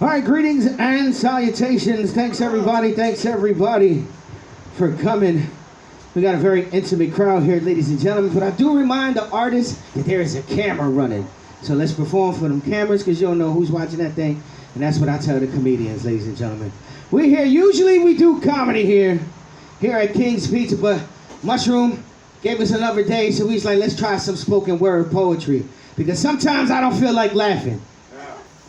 All right, greetings and salutations. Thanks everybody for coming. We got a very intimate crowd here, ladies and gentlemen, but I do remind the artists that there is a camera running. So let's perform for them cameras, because you don't know who's watching that thing. And that's what I tell the comedians, ladies and gentlemen. We're here, usually we do comedy here at King's Pizza, but Mushroom gave us another day, so we was like, let's try some spoken word poetry. Because sometimes I don't feel like laughing.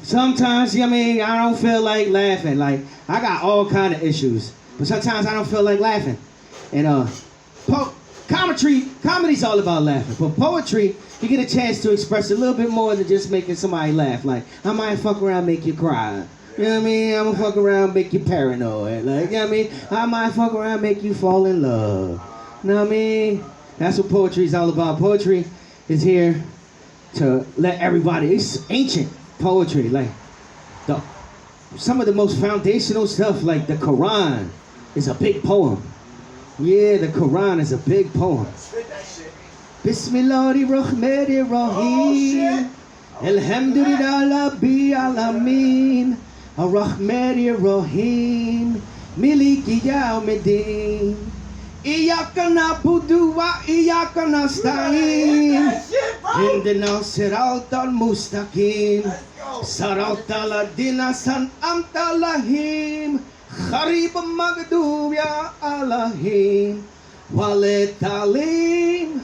Sometimes, I don't feel like laughing. Like, I got all kind of issues, but sometimes I don't feel like laughing. And comedy's all about laughing, but poetry, you get a chance to express a little bit more than just making somebody laugh. Like, I might fuck around, make you cry. You know what I mean? I'm gonna fuck around, make you paranoid. Like, you know what I mean? I might fuck around, make you fall in love. You know what I mean? That's what poetry is all about. Poetry is here to let everybody, it's ancient poetry, like some of the most foundational stuff, like the Quran is a big poem. Yeah, the Quran is a big poem. Bismillahirrahmanirrahim. Alhamdulillah Rabbil Alameen. Ar-Rahmanir-Rahim. Maliki Yawmiddin. Iyyaka na'budu wa iyyaka nasta'in. Ihdina siratal mustaqim. Siratal ladzina an'amta alaihim. Ghayril maghdubi alaihim waladdallin.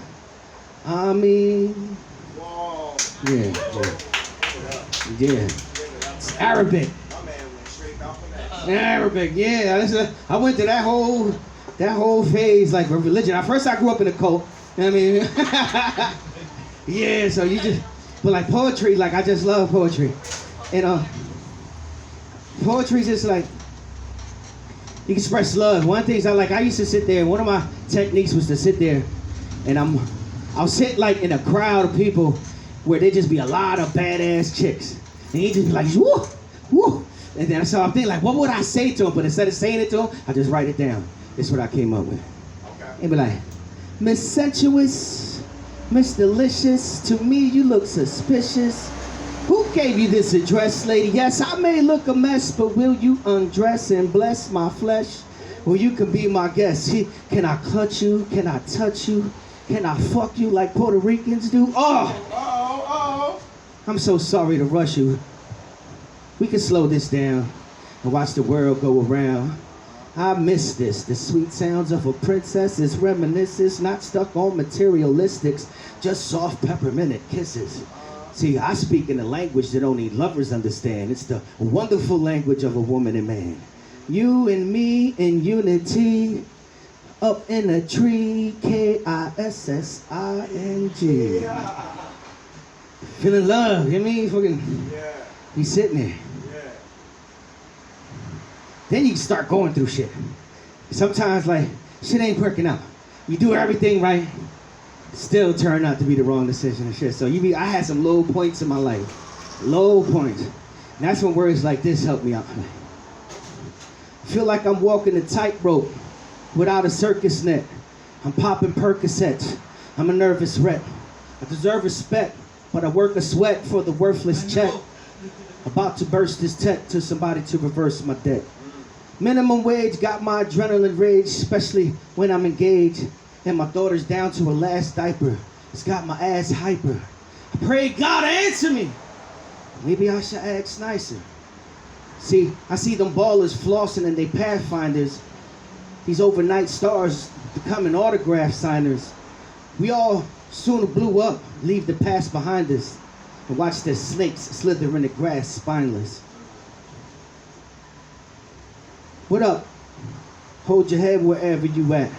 Amin. Yeah. It's Arabic. Arabic, yeah. I went to that whole phase, like, of religion. At first I grew up in a cult, you know what I mean? Yeah, so but like poetry, like, I just love poetry. And poetry's just like, you can express love. One of the things I used to sit there, one of my techniques was to sit there, and I'll sit like in a crowd of people where there just be a lot of badass chicks. And he just be like, woo, woo. And then so I'm thinking, like, what would I say to him? But instead of saying it to him, I just write it down. That's what I came up with. Okay. And be like, Miss Sensuous, Miss Delicious, to me you look suspicious. Who gave you this address, lady? Yes, I may look a mess, but will you undress and bless my flesh? Well, you can be my guest. Can I clutch you? Can I touch you? Can I fuck you like Puerto Ricans do? Oh! I'm so sorry to rush you. We can slow this down and watch the world go around. I miss this. The sweet sounds of a princess is reminiscence, not stuck on materialistics, just soft peppermint kisses. See, I speak in a language that only lovers understand. It's the wonderful language of a woman and man. You and me in unity, up in a tree, Kissing. Feeling love, you know what I mean? Fucking, be sitting there. Then you start going through shit. Sometimes, like, shit ain't working out. You do everything right, still turn out to be the wrong decision and shit. So I had some low points in my life. Low points. And that's when words like this help me out. I feel like I'm walking a tightrope without a circus net. I'm popping Percocets. I'm a nervous wreck. I deserve respect, but I work a sweat for the worthless check. About to burst this tech to somebody to reverse my debt. Minimum wage got my adrenaline rage, especially when I'm engaged. And my daughter's down to her last diaper. It's got my ass hyper. I pray God answer me. Maybe I should ask nicer. See, I see them ballers flossing in they pathfinders. These overnight stars becoming autograph signers. We all soon blew up, leave the past behind us. And watch the snakes slither in the grass spineless. What up? Hold your head wherever you at.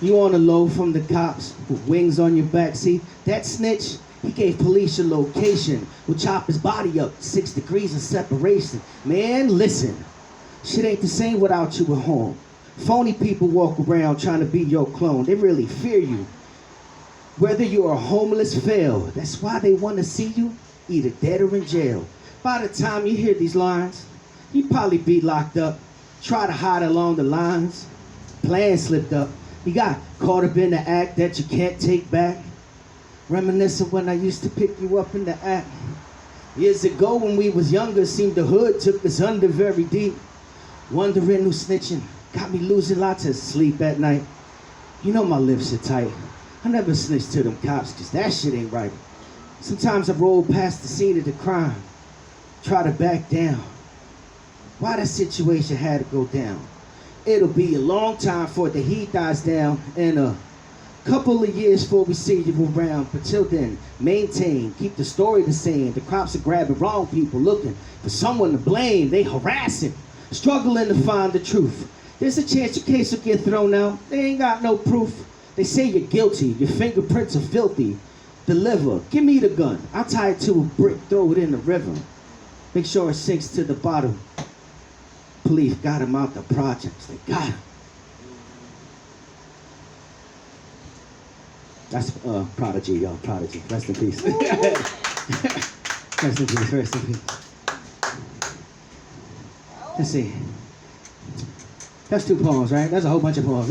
You on the low from the cops with wings on your back. See, that snitch, he gave police your location. We'll chop his body up, 6 degrees of separation. Man, listen, shit ain't the same without you at home. Phony people walk around trying to be your clone. They really fear you. Whether you're a homeless fail, that's why they want to see you either dead or in jail. By the time you hear these lines, you'd probably be locked up. Try to hide along the lines. Plan slipped up. You got caught up in the act that you can't take back. Reminiscing when I used to pick you up in the act. Years ago when we was younger, seemed the hood took us under very deep. Wondering who snitching, got me losing lots of sleep at night. You know my lips are tight. I never snitch to them cops, cause that shit ain't right. Sometimes I roll past the scene of the crime, try to back down. Why that situation had to go down? It'll be a long time before the heat dies down, and a couple of years before we see you around. But till then, maintain, keep the story the same. The cops are grabbing wrong people, looking for someone to blame. They harassing, struggling to find the truth. There's a chance your case will get thrown out. They ain't got no proof. They say you're guilty, your fingerprints are filthy. Deliver, give me the gun. I'll tie it to a brick, throw it in the river. Make sure it sinks to the bottom. Police got him out the projects, they got him. That's Prodigy, y'all, Prodigy. Rest in peace. Rest in peace, rest in peace. Let's see. That's 2 poems, right? That's a whole bunch of poems.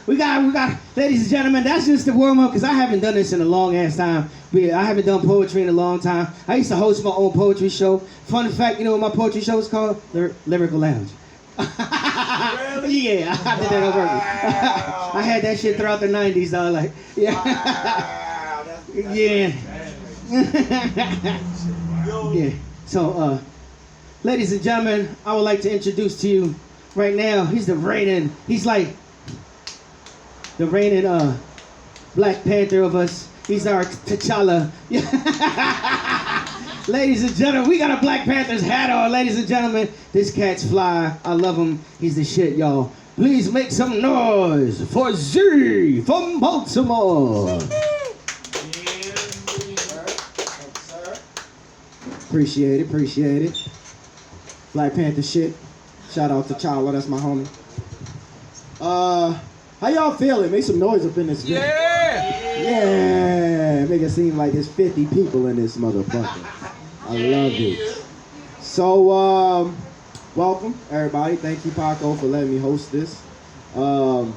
we got, ladies and gentlemen, that's just the warm-up, because I haven't done this in a long-ass time. I haven't done poetry in a long time. I used to host my own poetry show. Fun fact, you know what my poetry show is called? Lyrical Lounge. Really? Yeah, I did that on purpose. I had that shit throughout the 90s, though. Like, yeah. Wow, yeah. Yeah. So, ladies and gentlemen, I would like to introduce to you right now, he's the reigning Black Panther of us. He's our T'Challa. Ladies and gentlemen, we got a Black Panther's hat on. Ladies and gentlemen, this cat's fly. I love him. He's the shit, y'all. Please make some noise for Z from Baltimore. Appreciate it, appreciate it. Black Panther shit. Shout out to T'Challa, that's my homie. How y'all feeling? Make some noise up in this video. Yeah! Make it seem like there's 50 people in this motherfucker. I love it. So, welcome, everybody. Thank you, Paco, for letting me host this. And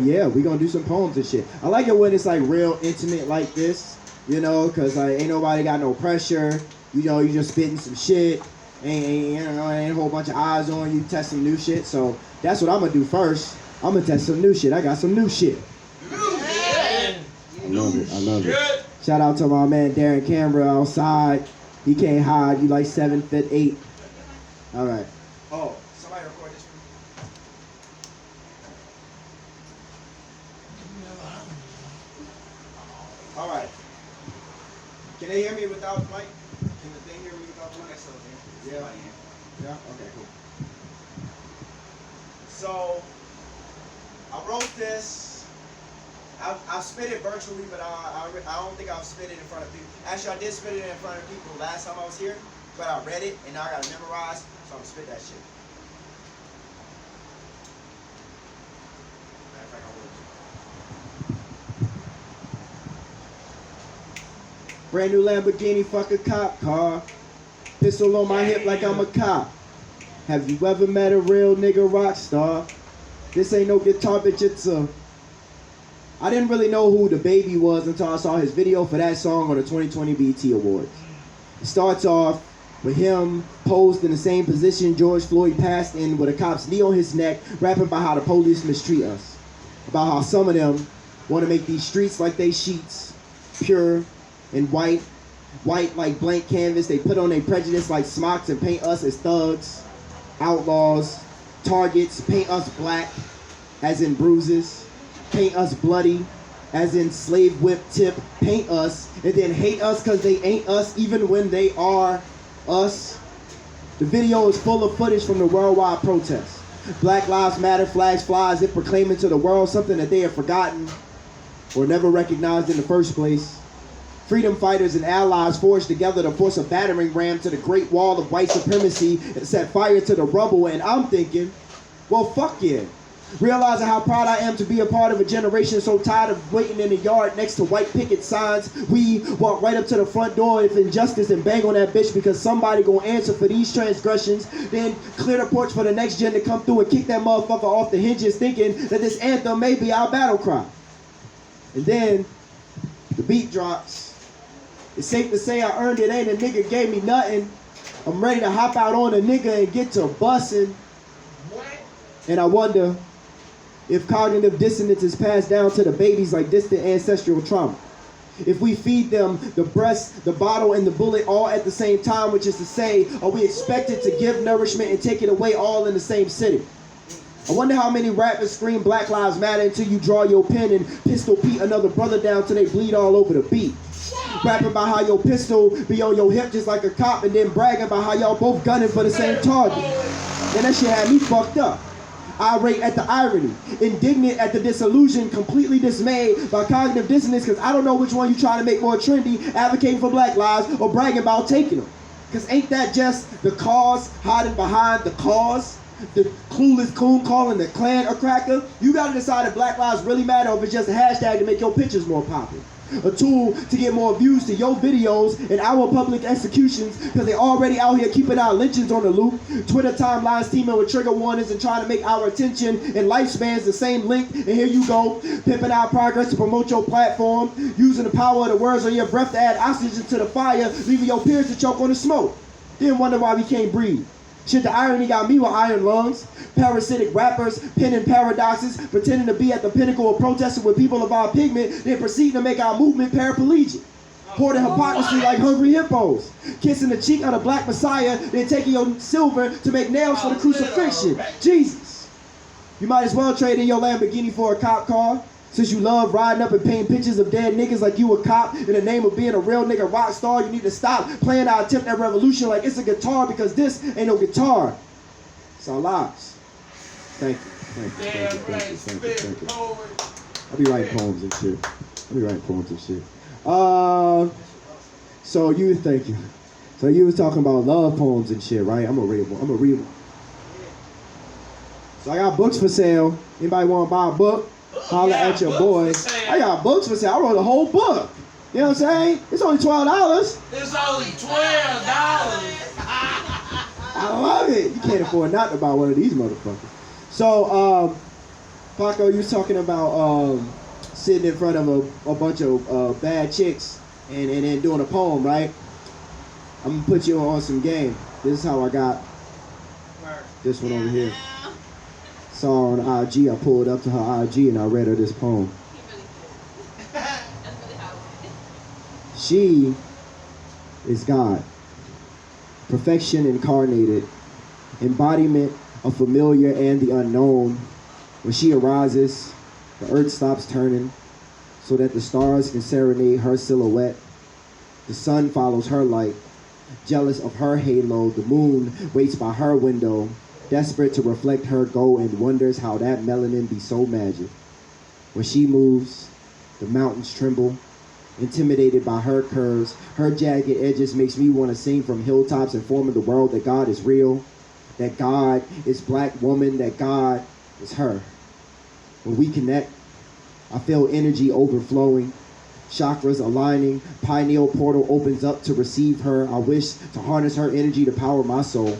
yeah, we're gonna do some poems and shit. I like it when it's like real intimate like this, you know, cause like ain't nobody got no pressure. You know, you just spitting some shit. Ain't a whole bunch of eyes on you, testing new shit. So that's what I'm gonna do first. I'm gonna test some new shit. I got some new shit. I love it. I love it. Shout out to my man Darron Camera outside. He can't hide. You like 7'8". All right. Oh, somebody record this for me. All right. Can they hear me without the mic? Can they hear me without the mic? Yeah. Yeah. Okay. Cool. So I wrote this. I spit it virtually, but I don't think I've spit it in front of people. Actually, I did spit it in front of people last time I was here, but I read it, and now I got to memorize, so I'm going to spit that shit. Matter of fact, I will. Brand new Lamborghini, fuck a cop car. Pistol on my hip like I'm a cop. Have you ever met a real nigga rock star? This ain't no guitar, bitch, it's a... I didn't really know who the baby was until I saw his video for that song on the 2020 BET Awards. It starts off with him posed in the same position George Floyd passed in with a cop's knee on his neck, rapping about how the police mistreat us. About how some of them want to make these streets like they sheets, pure and white like blank canvas. They put on their prejudice like smocks and paint us as thugs, outlaws, targets, paint us black, as in bruises. Paint us bloody, as in slave whip tip, paint us, and then hate us because they ain't us even when they are us. The video is full of footage from the worldwide protests. Black Lives Matter flags fly as if proclaiming to the world something that they have forgotten or never recognized in the first place. Freedom fighters and allies forged together to force a battering ram to the Great Wall of white supremacy and set fire to the rubble, and I'm thinking, well, fuck yeah. Realizing how proud I am to be a part of a generation so tired of waiting in the yard next to white picket signs, we walk right up to the front door of injustice and bang on that bitch because somebody gonna answer for these transgressions, then clear the porch for the next gen to come through and kick that motherfucker off the hinges thinking that this anthem may be our battle cry. And then the beat drops It's safe to say I earned it, ain't a nigga gave me nothing. I'm ready to hop out on a nigga and get to bussin'. And I wonder if cognitive dissonance is passed down to the babies like distant ancestral trauma. If we feed them the breast, the bottle, and the bullet all at the same time, which is to say, are we expected to give nourishment and take it away all in the same sitting? I wonder how many rappers scream Black Lives Matter until you draw your pen and pistol beat another brother down till they bleed all over the beat. Rapping about how your pistol be on your hip just like a cop and then bragging about how y'all both gunning for the same target. And that shit had me fucked up. Irate at the irony, indignant at the disillusion, completely dismayed by cognitive dissonance because I don't know which one you trying to make more trendy, advocating for black lives or bragging about taking them. Because ain't that just the cause hiding behind the cause? The clueless coon calling the Klan a cracker? You gotta decide if black lives really matter or if it's just a hashtag to make your pictures more popular. A tool to get more views to your videos and our public executions because they already out here keeping our lynchings on the loop. Twitter timelines teaming with trigger warnings and trying to make our attention and lifespans the same length. And here you go, pimping our progress to promote your platform, using the power of the words on your breath to add oxygen to the fire, leaving your peers to choke on the smoke. Then wonder why we can't breathe. Shit, the irony got me with iron lungs. Parasitic rappers, penning paradoxes, pretending to be at the pinnacle of protesting with people of our pigment, then proceeding to make our movement paraplegic. Hoarding hypocrisy like hungry hippos. Kissing the cheek of the black messiah, then taking your silver to make nails for the crucifixion. Jesus. You might as well trade in your Lamborghini for a cop car. Since you love riding up and painting pictures of dead niggas like you a cop in the name of being a real nigga rock star, you need to stop playing our attempt at revolution like it's a guitar because this ain't no guitar. It's our lives. Thank you. Thank you. I'll be writing poems and shit. So you was talking about love poems and shit, right? I'm gonna read one. So I got books for sale. Anybody want to buy a book? Holler at your boy. I got books for sale. I wrote a whole book. You know what I'm saying? It's only $12. It's only $12. I love it. You can't afford not to buy one of these motherfuckers. So, Paco, you was talking about sitting in front of a bunch of bad chicks and then doing a poem, right? I'm gonna put you on some game. This is how I got this one over here. Saw on IG, I pulled up to her IG and I read her this poem. She is God, perfection incarnated, embodiment of familiar and the unknown. When she arises, the earth stops turning so that the stars can serenade her silhouette. The sun follows her light, jealous of her halo. The moon waits by her window, desperate to reflect her glow and wonders how that melanin be so magic. When she moves, the mountains tremble, intimidated by her curves. Her jagged edges makes me want to sing from hilltops, informing the world that God is real, that God is black woman, that God is her. When we connect, I feel energy overflowing, chakras aligning, pineal portal opens up to receive her. I wish to harness her energy to power my soul,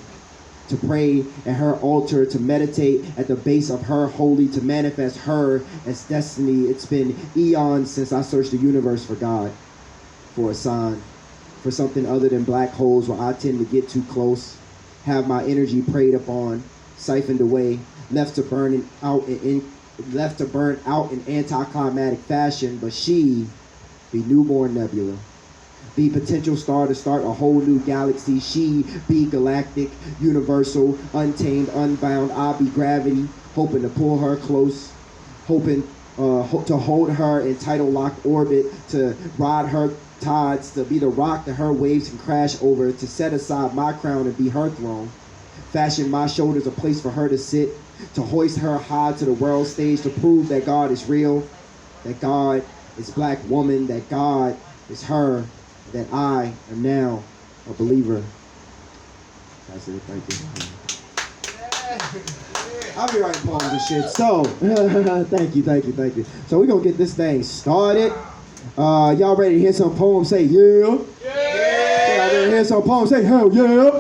to pray at her altar, to meditate at the base of her holy, to manifest her as destiny. It's been eons since I searched the universe for God, for a sign, for something other than black holes where I tend to get too close, have my energy preyed upon, siphoned away, left to burn out in anticlimactic fashion. But she be newborn nebula, be potential star to start a whole new galaxy. She be galactic, universal, untamed, unbound. I be gravity, hoping to pull her close, hoping to hold her in tidal lock orbit, to ride her tides, to be the rock that her waves can crash over, to set aside my crown and be her throne, fashion my shoulders a place for her to sit, to hoist her high to the world stage, to prove that God is real, that God is black woman, that God is her, that I am now a believer. That's it, thank you. I'll be writing poems and shit. So, thank you. So we're gonna get this thing started. Y'all ready to hear some poems? Say yeah. Y'all ready to hear some poems? Say hell yeah.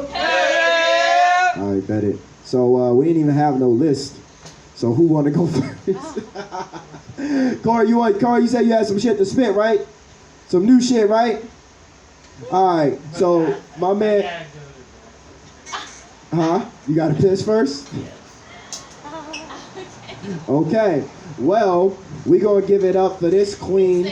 All right, bet it. So we didn't even have no list. So who want to go first? Cory, you said you had some shit to spit, right? Some new shit, right? All right, so my man, huh? You got to piss first? Okay, well, we gonna give it up for this queen.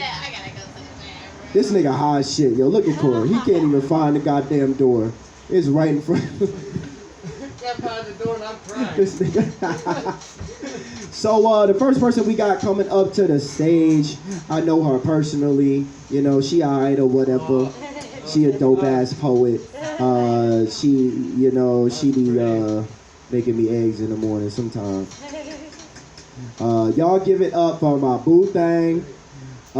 This nigga high as shit, yo. Look at Cory. He can't even find the goddamn door. It's right in front. Can't find the door and I'm crying. This nigga. So the first person we got coming up to the stage, I know her personally. You know, she alright or whatever. She a dope ass poet. She, you know, she be making me eggs in the morning sometimes. Y'all give it up for my boo thing. I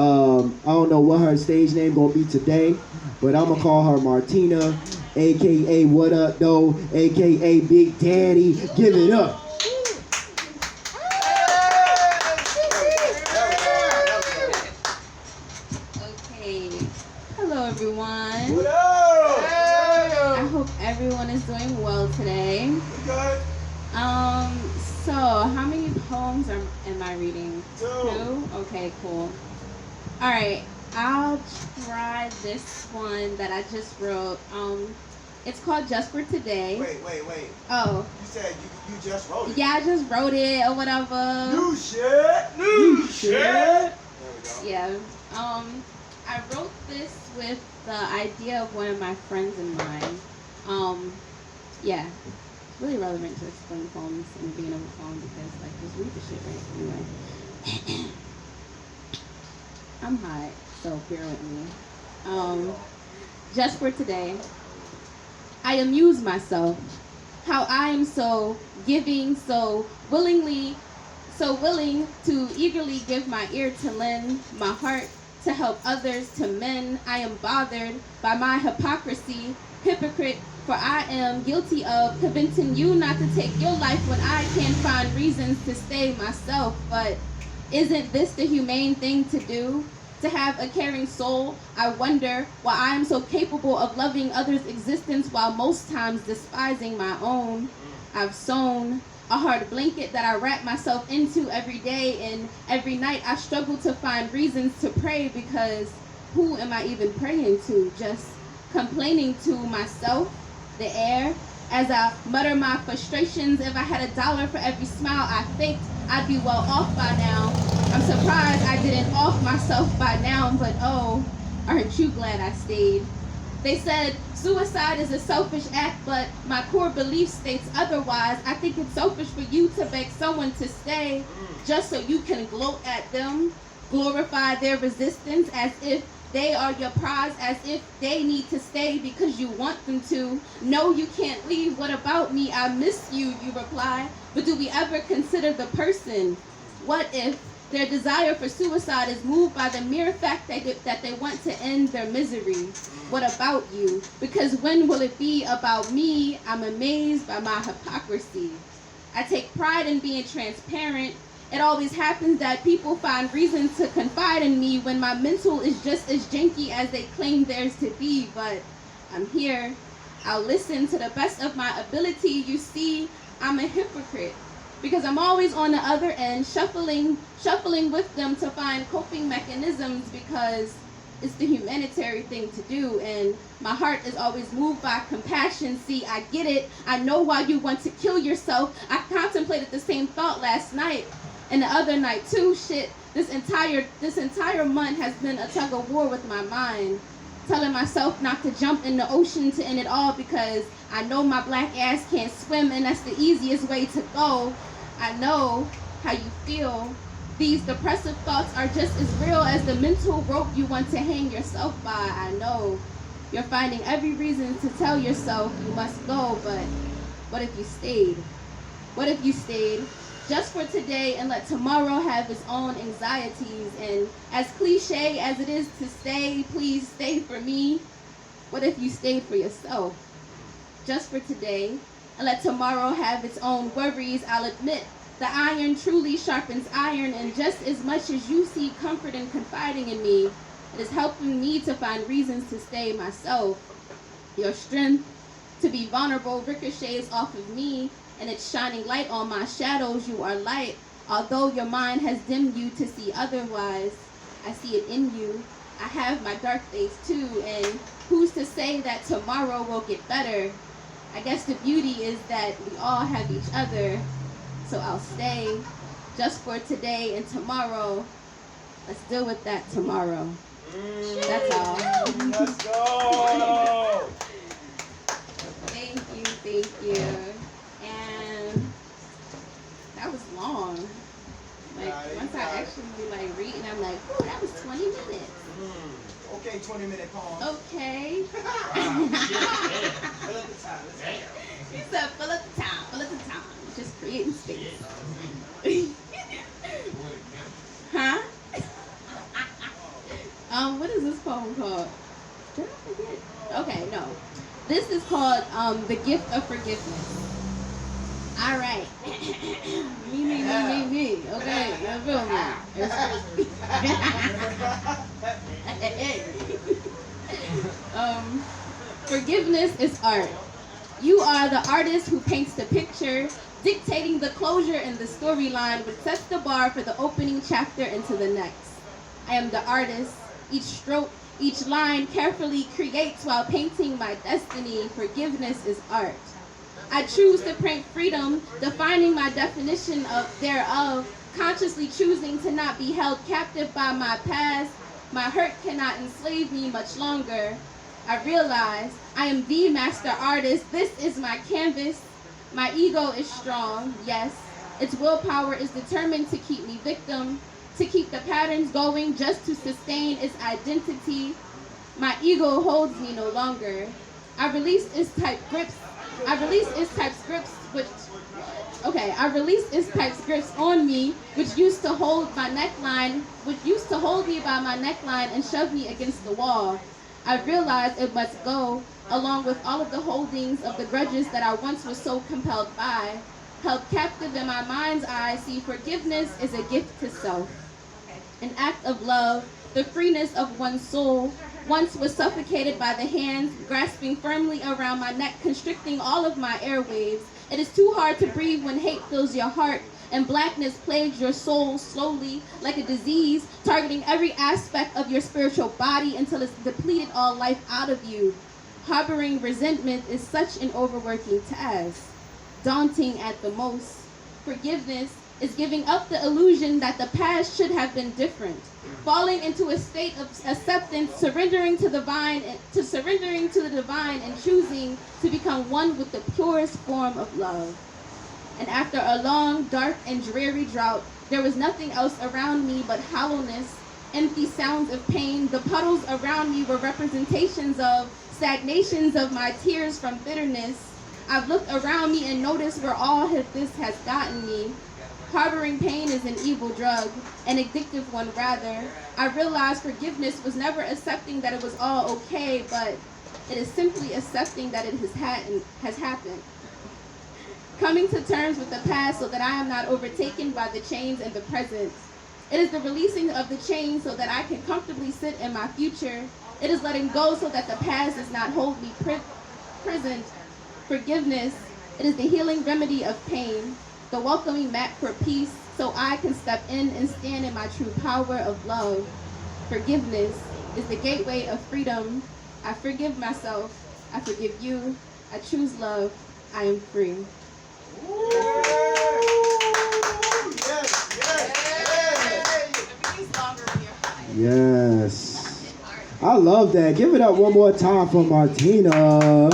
don't know what her stage name gonna be today, but I'm gonna call her Martina, aka What Up Though, aka Big Daddy. Give it up. Okay. Hello, everyone. What up? I hope everyone is doing well today. So how many poems am I reading? Two? Okay, cool. All right, I'll try this one that I just wrote. It's called Just for Today. Wait. Oh. You said you just wrote it. Yeah, I just wrote it or whatever. New shit. There we go. Yeah. I wrote this with the idea of one of my friends in mind. Yeah. It's really relevant to explain poems in the beginning of a poem because, like, just read the shit right anyway. I'm hot, so bear with me. Just for today, I amuse myself. How I am so giving, so willing to eagerly give my ear to lend, my heart to help others to mend. I am bothered by my hypocrisy, hypocrite, for I am guilty of convincing you not to take your life when I can find reasons to stay myself. But isn't this the humane thing to do? To have a caring soul, I wonder why I am so capable of loving others' existence while most times despising my own. I've sewn a hard blanket that I wrap myself into every day, and every night I struggle to find reasons to pray because who am I even praying to? Just complaining to myself, the air, as I mutter my frustrations. If I had $1 for every smile I faked, I'd be well off by now. I'm surprised I didn't off myself by now, but oh, aren't you glad I stayed? They said suicide is a selfish act, but my core belief states otherwise. I think it's selfish for you to beg someone to stay just so you can gloat at them, glorify their resistance as if they are your prize, as if they need to stay because you want them to. No, you can't leave. What about me? I miss you, you reply. But do we ever consider the person? What if their desire for suicide is moved by the mere fact that they want to end their misery? What about you? Because when will it be about me? I'm amazed by my hypocrisy. I take pride in being transparent. It always happens that people find reasons to confide in me when my mental is just as janky as they claim theirs to be. But I'm here. I'll listen to the best of my ability. You see, I'm a hypocrite because I'm always on the other end, shuffling with them to find coping mechanisms because it's the humanitarian thing to do, and my heart is always moved by compassion. See, I get it. I know why you want to kill yourself. I contemplated the same thought last night and the other night too. Shit, this entire month has been a tug of war with my mind, telling myself not to jump in the ocean to end it all because I know my black ass can't swim and that's the easiest way to go. I know how you feel. These depressive thoughts are just as real as the mental rope you want to hang yourself by. I know you're finding every reason to tell yourself you must go, but what if you stayed? What if you stayed just for today and let tomorrow have its own anxieties? And as cliche as it is to stay, please stay for me. What if you stayed for yourself? Just for today and let tomorrow have its own worries. I'll admit the iron truly sharpens iron, and just as much as you see comfort in confiding in me, it is helping me to find reasons to stay myself. Your strength to be vulnerable ricochets off of me, and it's shining light on my shadows. You are light, although your mind has dimmed you to see otherwise. I see it in you. I have my dark days too, and who's to say that tomorrow will get better? I guess the beauty is that we all have each other, so I'll stay just for today and tomorrow. Let's deal with that tomorrow. That's all. Let's go. Thank you. And that was long. Like, once I actually like read and I'm like, ooh, that was 20 minutes. Okay, 20-minute poem. Okay. Fill up the time. He said, fill up the time. Just creating space. Huh? What is this poem called? Did I forget? Okay, no. This is called The Gift of Forgiveness. All right. me. Okay, you feel me? Forgiveness is art. You are the artist who paints the picture, dictating the closure and the storyline, which sets the bar for the opening chapter into the next. I am the artist. Each stroke, each line carefully creates while painting my destiny. Forgiveness is art. I choose to paint freedom, defining my definition thereof, consciously choosing to not be held captive by my past. My hurt cannot enslave me much longer. I realize I am the master artist. This is my canvas. My ego is strong, yes. Its willpower is determined to keep me victim, to keep the patterns going just to sustain its identity. My ego holds me no longer. I release its type scripts on me, which used to hold me by my neckline and shove me against the wall. I realized it must go, along with all of the holdings of the grudges that I once was so compelled by. Held captive in my mind's eye, see, forgiveness is a gift to self. An act of love, the freeness of one's soul, once was suffocated by the hands grasping firmly around my neck, constricting all of my airwaves. It is too hard to breathe when hate fills your heart and blackness plagues your soul slowly like a disease, targeting every aspect of your spiritual body until it's depleted all life out of you. Harboring resentment is such an overworking task, daunting at the most. Forgiveness is giving up the illusion that the past should have been different, falling into a state of acceptance, surrendering to the divine and choosing to become one with the purest form of love. And after a long, dark, and dreary drought, there was nothing else around me but hollowness, empty sounds of pain. The puddles around me were representations of stagnations of my tears from bitterness. I've looked around me and noticed where all of this has gotten me. Harboring pain is an evil drug, an addictive one rather. I realized forgiveness was never accepting that it was all okay, but it is simply accepting that it has happened. Coming to terms with the past so that I am not overtaken by the chains in the present. It is the releasing of the chains so that I can comfortably sit in my future. It is letting go so that the past does not hold me prisoned. Forgiveness, it is the healing remedy of pain, the welcoming mat for peace so I can step in and stand in my true power of love. Forgiveness is the gateway of freedom. I forgive myself. I forgive you. I choose love. I am free. Yes. I love that. Give it up one more time for Martina.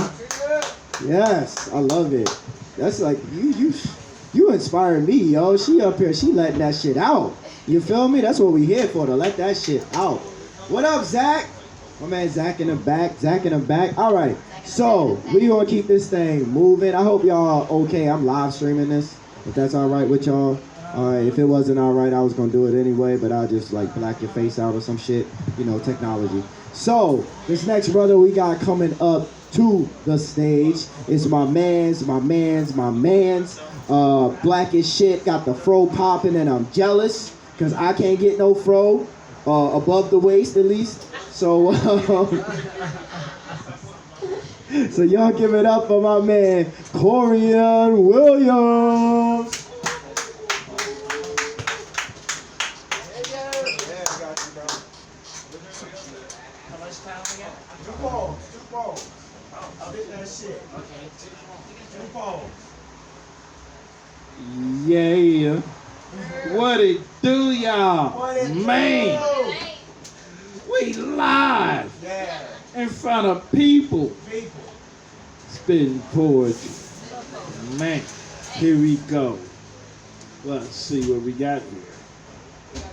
Yes, I love it. That's like you inspire me, yo. She up here, she letting that shit out. You feel me? That's what we here for, to let that shit out. What up, Zach? My man Zach in the back. All right. So we gonna keep this thing moving. I hope y'all okay. I'm live streaming this. If that's all right with y'all. All right. If it wasn't all right, I was gonna do it anyway, but I'll just like black your face out or some shit. You know, technology. So this next brother we got coming up to the stage is my man's. Black as shit, got the fro popping, and I'm jealous because I can't get no fro above the waist at least. So, so y'all give it up for my man Cory Williams. Yeah, I got you, bro. shit. Pause. Yeah. What it do, y'all? What it Man, do? we live Yeah. in front of people People. spitting poetry. Man, here we go. Let's see what we got here.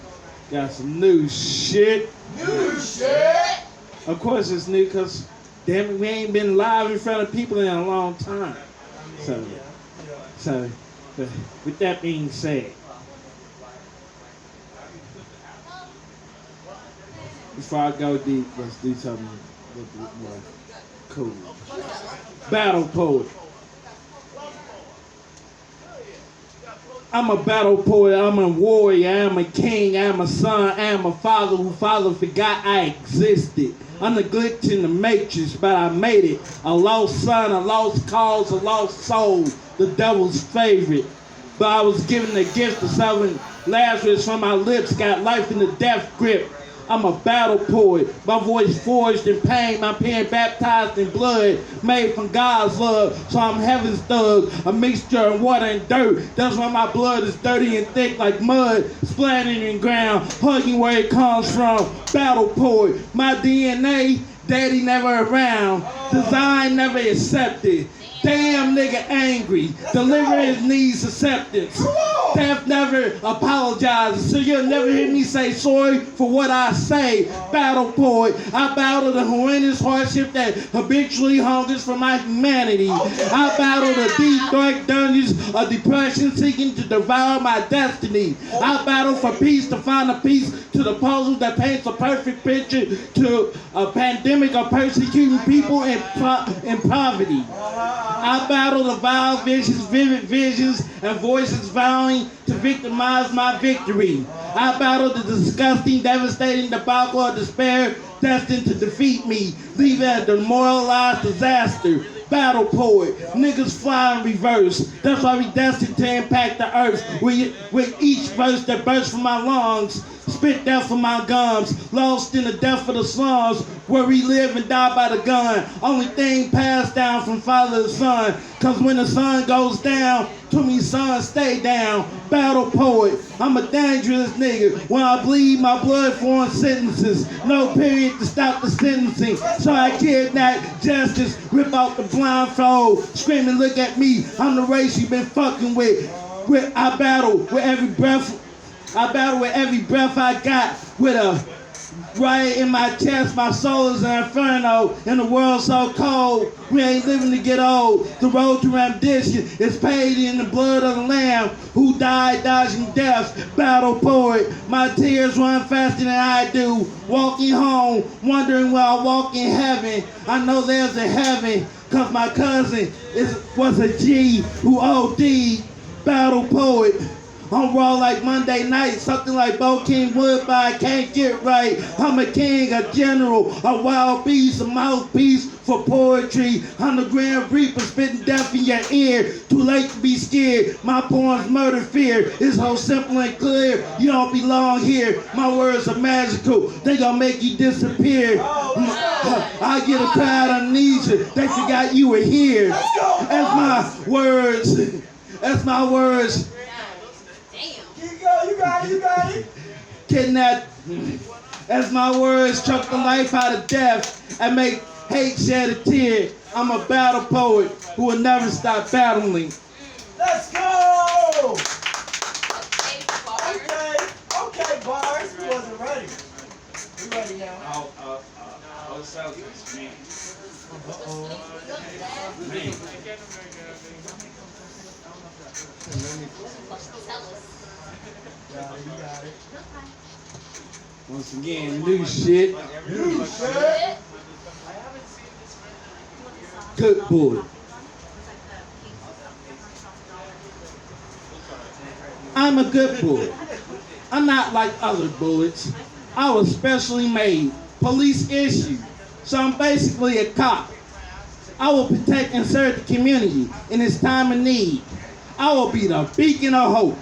Got some new shit. New shit. Of course it's new because, damn it, we ain't been live in front of people in a long time. So, with that being said, before I go deep, let's do something a little bit more cool. Battle poet. I'm a battle poet, I'm a warrior, I'm a king, I'm a son, I'm a father who father forgot I existed. I'm the glitch in the matrix, but I made it. A lost son, a lost cause, a lost soul, the devil's favorite. But I was given the gift of selling Lazarus from my lips, got life in the death grip. I'm a battle poet, my voice forged in pain, my pen baptized in blood, made from God's love, so I'm heaven's thug, a mixture of water and dirt. That's why my blood is dirty and thick like mud, splattering in ground, hugging where it comes from. Battle poet, my DNA, daddy never around, design never accepted. Damn nigga angry, deliverance needs acceptance. Death never apologizes, so you'll never hear me say sorry for what I say. Battle poet, I battle the horrendous hardship that habitually hungers for my humanity. I battle the deep dark dungeons of depression seeking to devour my destiny. I battle for peace to find a piece to the puzzle that paints a perfect picture to a pandemic of persecuting people in poverty. I battle the vile visions, vivid visions, and voices vowing to victimize my victory. I battle the disgusting, devastating debacle of despair destined to defeat me, leaving a demoralized disaster. Battle poet, niggas fly in reverse. That's why we destined to impact the earth. With each verse that bursts from my lungs, spit death from my gums, lost in the depth of the slums, where we live and die by the gun. Only thing passed down from father to son. Cause when the sun goes down, to me son stay down. Battle poet, I'm a dangerous nigga. When I bleed my blood for sentences, no period to stop the sentencing. So I kidnap justice, rip out the blindfold, screaming look at me, I'm the race you been fucking with. I battle with every breath. I battle with every breath I got, with a riot in my chest. My soul is an inferno in a world so cold. We ain't living to get old. The road to ambition is paid in the blood of the Lamb who died dodging death. Battle poet, my tears run faster than I do. Walking home, wondering where I walk in heaven. I know there's a heaven, cause my cousin was a G who OD'd. Battle poet. I'm raw like Monday night, something like Bo King Wood, but I can't get right. I'm a king, a general, a wild beast, a mouthpiece for poetry. I'm the Grand Reaper spitting death in your ear. Too late to be scared. My poems murder fear. It's so simple and clear. You don't belong here. My words are magical. They gonna make you disappear. I get a crowd amnesia. They forgot you were here. That's my words. That's my words. You got it. Kidnap, as my words choke the life out of death and make hate shed a tear. I'm a battle poet who will never stop battling. Let's go! Okay, bars. We wasn't ready. We ready now. You got it. Once again, new shit. New shit. Good boy. I'm a good bullet. I'm not like other bullets. I was specially made, police issued, so I'm basically a cop. I will protect and serve the community in its time of need. I will be the beacon of hope.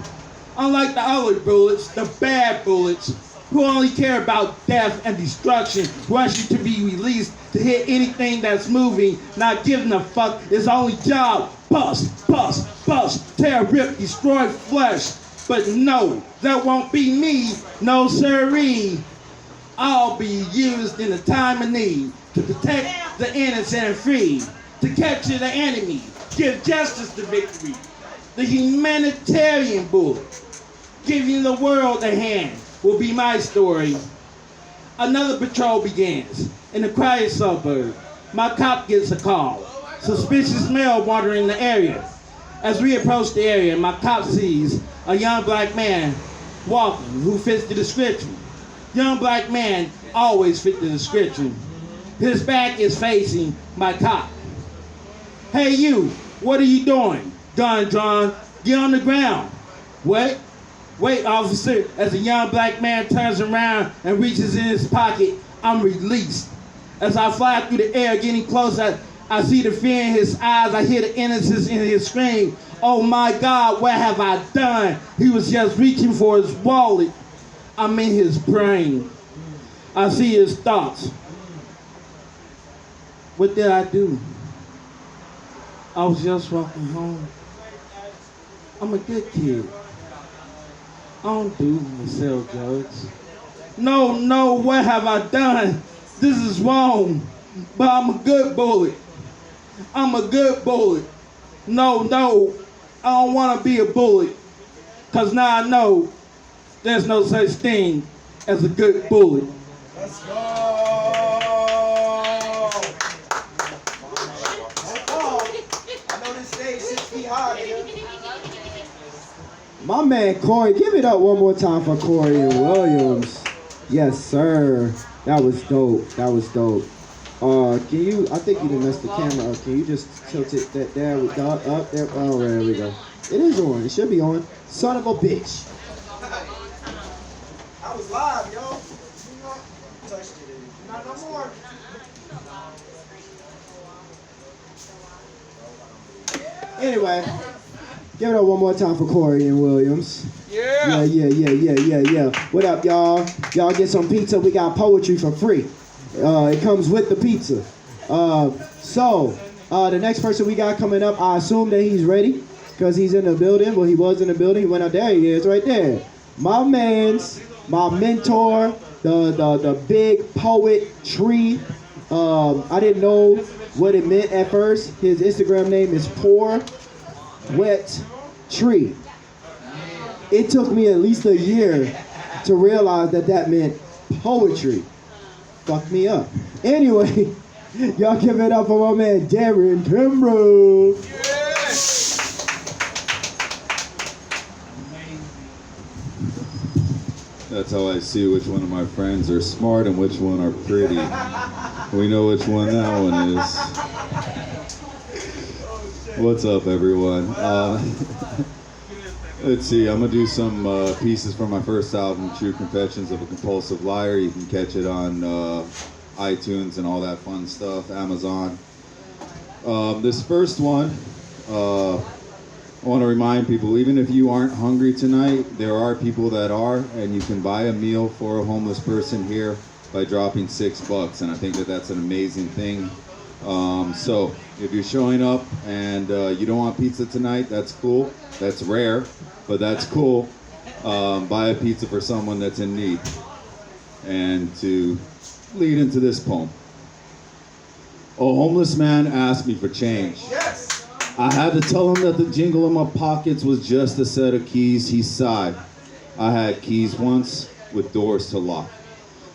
Unlike the other bullets, the bad bullets, who only care about death and destruction, rush you to be released to hit anything that's moving, not giving a fuck. His only job, bust, bust, bust, tear, rip, destroy flesh. But no, that won't be me, no siree. I'll be used in a time of need to protect the innocent and free, to capture the enemy, give justice the victory. The humanitarian bullet, giving the world a hand, will be my story. Another patrol begins in the quiet suburb. My cop gets a call. Suspicious male wandering the area. As we approach the area, my cop sees a young black man walking who fits the description. Young black man always fit the description. His back is facing my cop. Hey you, what are you doing? Gun drawn, get on the ground. What? Wait, officer, as a young black man turns around and reaches in his pocket, I'm released. As I fly through the air, getting close, I see the fear in his eyes, I hear the innocence in his scream. Oh my God, what have I done? He was just reaching for his wallet. I'm in his brain. I see his thoughts. What did I do? I was just walking home. I'm a good kid. I don't do and sell drugs. No, what have I done? This is wrong. But I'm a good bullet. I'm a good bullet. No, I don't want to be a bullet. Because now I know there's no such thing as a good bullet. Let's go. I know this stage 6 feet high here. My man Cory, give it up one more time for Cory and Williams. Yes, sir. That was dope. That was dope. Can you, I think you done messed the camera up. Can you just tilt it that there, up there? Oh, there we go. It is on. It should be on. Son of a bitch. I was live, yo. Touched it. Not no more. Anyway, give it up one more time for Cory and Williams. Yeah. What up, y'all? Y'all get some pizza. We got poetry for free. It comes with the pizza. So, the next person we got coming up, I assume that he's ready because he's in the building. Well, he was in the building. He went out there. He is right there. My mentor, the big poet Tree. I didn't know what it meant at first. His Instagram name is Poor Wet Tree. It took me at least a year to realize that meant poetry. Fucked me up. Anyway, y'all give it up for my man Darron Kimbrough. That's how I see which one of my friends are smart and which one are pretty. We know which one that one is. What's up, everyone? Let's see, I'm gonna do some pieces from my first album, True Confessions of a Compulsive Liar. You can catch it on iTunes and all that fun stuff, Amazon. This first one, I want to remind people, even if you aren't hungry tonight, there are people that are, and you can buy a meal for a homeless person here by dropping $6, and I think that that's an amazing thing. So if you're showing up and you don't want pizza tonight, that's cool. That's rare, but that's cool. Buy a pizza for someone that's in need. And to lead into this poem. A homeless man asked me for change. Yes. I had to tell him that the jingle in my pockets was just a set of keys. He sighed. I had keys once with doors to lock.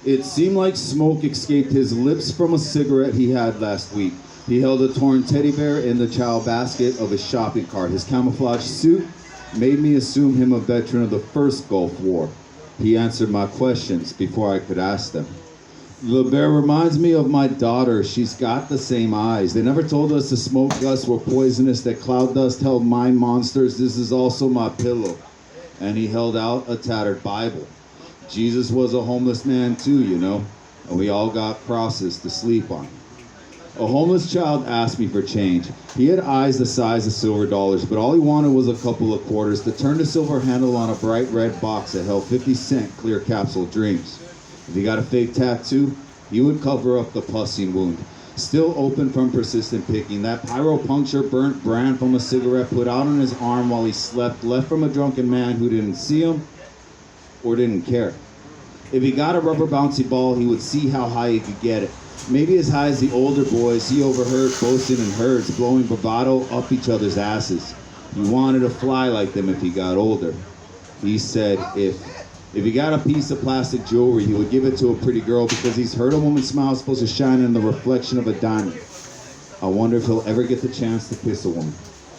It seemed like smoke escaped his lips from a cigarette he had last week. He held a torn teddy bear in the child basket of his shopping cart. His camouflage suit made me assume him a veteran of the first Gulf War. He answered my questions before I could ask them. The bear reminds me of my daughter. She's got the same eyes. They never told us the smoke gusts were poisonous, that cloud dust held mind monsters. This is also my pillow. And he held out a tattered Bible. Jesus was a homeless man too, you know. And we all got crosses to sleep on. A homeless child asked me for change. He had eyes the size of silver dollars, but all he wanted was a couple of quarters to turn the silver handle on a bright red box that held 50-cent clear capsule dreams. If he got a fake tattoo, he would cover up the pussing wound. Still open from persistent picking, that pyro-puncture burnt brand from a cigarette put out on his arm while he slept, left from a drunken man who didn't see him or didn't care. If he got a rubber bouncy ball, he would see how high he could get it. Maybe as high as the older boys he overheard boasting in herds, blowing bravado up each other's asses. He wanted to fly like them if he got older. He said if he got a piece of plastic jewelry, he would give it to a pretty girl because he's heard a woman's smile is supposed to shine in the reflection of a diamond. I wonder if he'll ever get the chance to kiss a woman,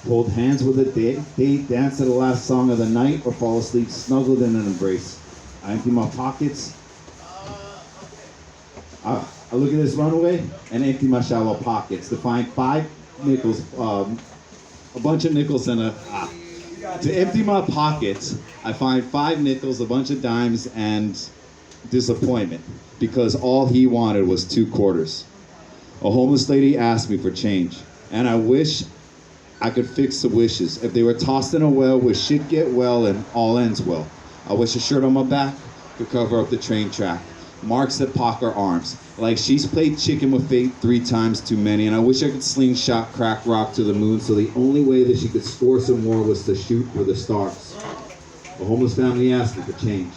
hold hands with a date, dance to the last song of the night, or fall asleep snuggled in an embrace. I empty my pockets. I look at this runaway and empty my shallow pockets to find 5 nickels, a bunch of nickels and to empty my pockets, I find 5 nickels, a bunch of dimes, and disappointment because all he wanted was 2 quarters. A homeless lady asked me for change, and I wish I could fix the wishes. If they were tossed in a well, wish she'd get well and all ends well. I wish a shirt on my back could cover up the train track. Marks that pock her arms, like she's played chicken with fate 3 times too many, and I wish I could slingshot crack rock to the moon so the only way that she could score some more was to shoot for the stars. A homeless family asked me for change,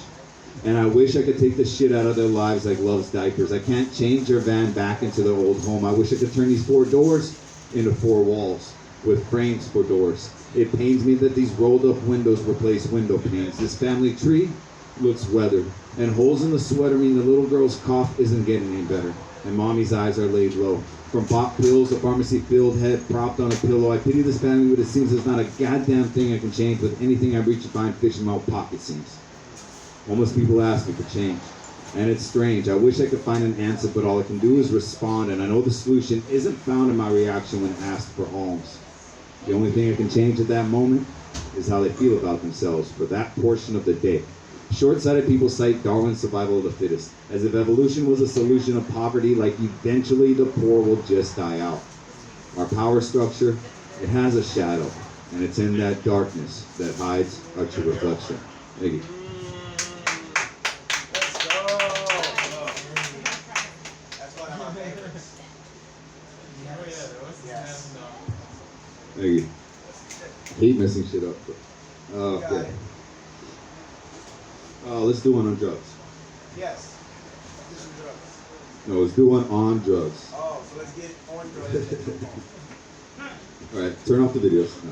and I wish I could take the shit out of their lives like Love's diapers. I can't change their van back into their old home. I wish I could turn these 4 doors into 4 walls with frames for doors. It pains me that these rolled up windows replace window panes. This family tree looks weathered, and holes in the sweater mean the little girl's cough isn't getting any better, and mommy's eyes are laid low. From pop pills, a pharmacy-filled head propped on a pillow, I pity this family, but it seems there's not a goddamn thing I can change with anything I reach to find fish in my pocket seems. Homeless people ask me for change, and it's strange. I wish I could find an answer, but all I can do is respond, and I know the solution isn't found in my reaction when asked for alms. The only thing I can change at that moment is how they feel about themselves for that portion of the day. Short-sighted people cite Darwin's survival of the fittest, as if evolution was a solution of poverty, like eventually the poor will just die out. Our power structure, it has a shadow, and it's in that darkness that hides our true reflection. Thank you. Let's go. That's one of my favorites. Yes. Thank you. I hate messing shit up. Okay. Let's do one on drugs. Yes. Do some drugs. No, let's do one on drugs. Oh, so let's get on drugs. All right, turn off the videos. No.